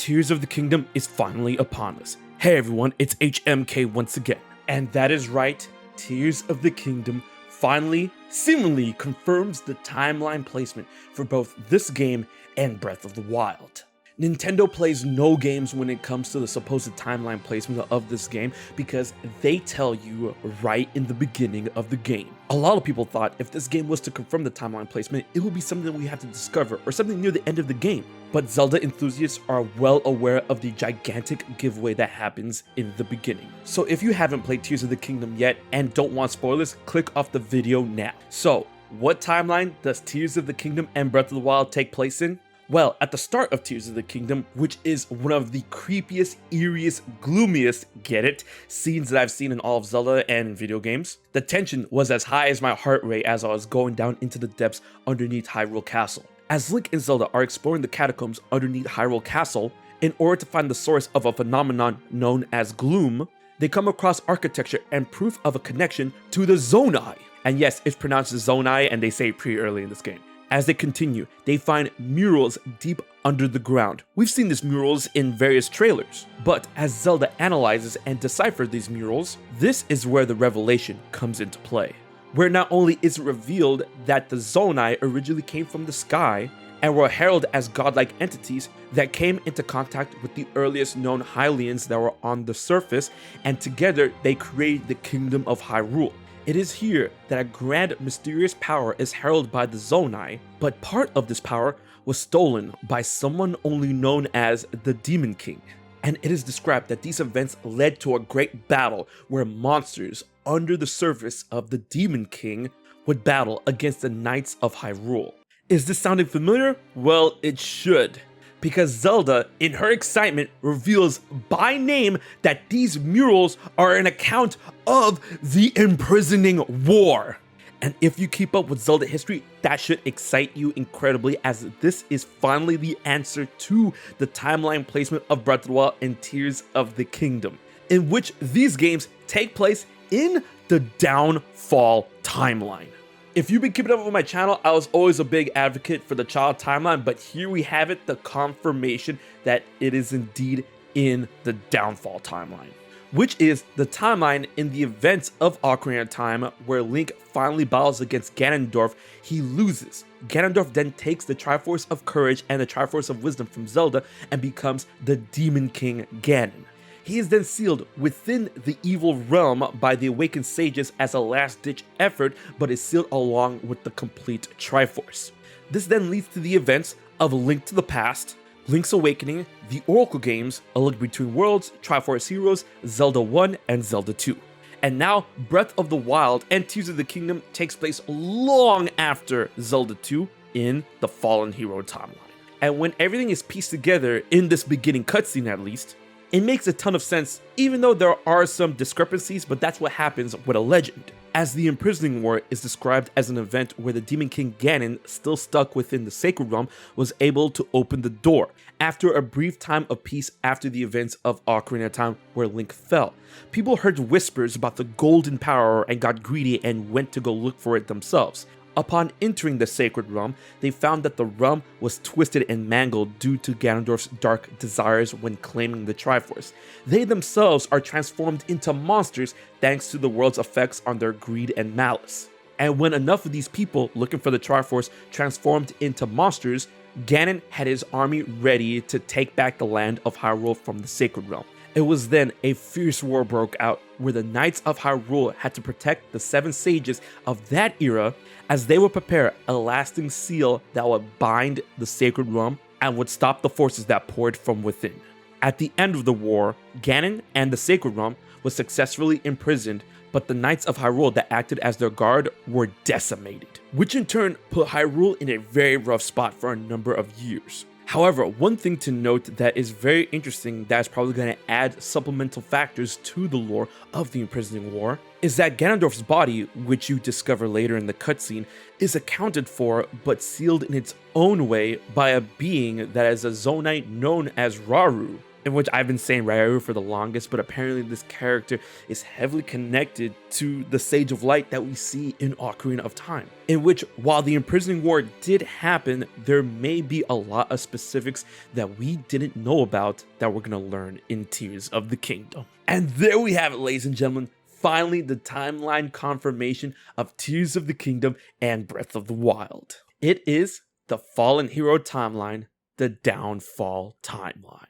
Tears of the Kingdom is finally upon us. Hey everyone, it's HMK once again. And that is right, Tears of the Kingdom finally, seemingly confirms the timeline placement for both this game and Breath of the Wild. Nintendo plays no games when it comes to the supposed timeline placement of this game because they tell you right in the beginning of the game. A lot of people thought if this game was to confirm the timeline placement, it would be something we have to discover or something near the end of the game. But Zelda enthusiasts are well aware of the gigantic giveaway that happens in the beginning. So if you haven't played Tears of the Kingdom yet and don't want spoilers, click off the video now. So, what timeline does Tears of the Kingdom and Breath of the Wild take place in? Well, at the start of Tears of the Kingdom, which is one of the creepiest, eeriest, gloomiest, get it, scenes that I've seen in all of Zelda and video games, the tension was as high as my heart rate as I was going down into the depths underneath Hyrule Castle. As Link and Zelda are exploring the catacombs underneath Hyrule Castle, in order to find the source of a phenomenon known as gloom, they come across architecture and proof of a connection to the Zonai. And yes, it's pronounced Zonai and they say it pretty early in this game. As they continue, they find murals deep under the ground. We've seen these murals in various trailers, but as Zelda analyzes and deciphers these murals, this is where the revelation comes into play. Where not only is it revealed that the Zonai originally came from the sky and were heralded as godlike entities that came into contact with the earliest known Hylians that were on the surface, and together they created the Kingdom of Hyrule. It is here that a grand mysterious power is heralded by the Zonai, but part of this power was stolen by someone only known as the Demon King. And it is described that these events led to a great battle where monsters under the surface of the Demon King would battle against the Knights of Hyrule. Is this sounding familiar? Well, it should. Because Zelda, in her excitement, reveals by name that these murals are an account of the imprisoning war. And if you keep up with Zelda history, that should excite you incredibly, as this is finally the answer to the timeline placement of Breath of the Wild and Tears of the Kingdom, in which these games take place in the Downfall timeline. If you've been keeping up with my channel, I was always a big advocate for the child timeline, but here we have it, the confirmation that it is indeed in the Downfall timeline, which is the timeline in the events of Ocarina of Time where Link finally battles against Ganondorf. He loses. Ganondorf then takes the Triforce of Courage and the Triforce of Wisdom from Zelda and becomes the Demon King Ganon. He is then sealed within the evil realm by the awakened sages as a last-ditch effort, but is sealed along with the complete Triforce. This then leads to the events of A Link to the Past, Link's Awakening, the Oracle games, A Link Between Worlds, Triforce Heroes, Zelda 1, and Zelda 2. And now, Breath of the Wild and Tears of the Kingdom takes place long after Zelda 2 in the Fallen Hero timeline. And when everything is pieced together in this beginning cutscene at least, it makes a ton of sense, even though there are some discrepancies, but that's what happens with a legend. As the Imprisoning War is described as an event where the Demon King Ganon, still stuck within the Sacred Realm, was able to open the door, after a brief time of peace after the events of Ocarina of Time where Link fell. People heard whispers about the golden power and got greedy and went to go look for it themselves. Upon entering the Sacred Realm, they found that the realm was twisted and mangled due to Ganondorf's dark desires when claiming the Triforce. They themselves are transformed into monsters thanks to the world's effects on their greed and malice. And when enough of these people looking for the Triforce transformed into monsters, Ganon had his army ready to take back the land of Hyrule from the Sacred Realm. It was then a fierce war broke out where the Knights of Hyrule had to protect the 7 sages of that era as they would prepare a lasting seal that would bind the Sacred Realm and would stop the forces that poured from within. At the end of the war, Ganon and the Sacred Realm was successfully imprisoned, but the Knights of Hyrule that acted as their guard were decimated, which in turn put Hyrule in a very rough spot for a number of years. However, one thing to note that is very interesting that is probably going to add supplemental factors to the lore of the Imprisoning War is that Ganondorf's body, which you discover later in the cutscene, is accounted for but sealed in its own way by a being that is a Zonai known as Rauru. in which I've been saying Rairu for the longest, but apparently this character is heavily connected to the Sage of Light that we see in Ocarina of Time, in which, while the imprisoning war did happen, there may be a lot of specifics that we didn't know about that we're going to learn in Tears of the Kingdom. And there we have it, ladies and gentlemen. Finally, the timeline confirmation of Tears of the Kingdom and Breath of the Wild. It is the Fallen Hero timeline, the Downfall timeline.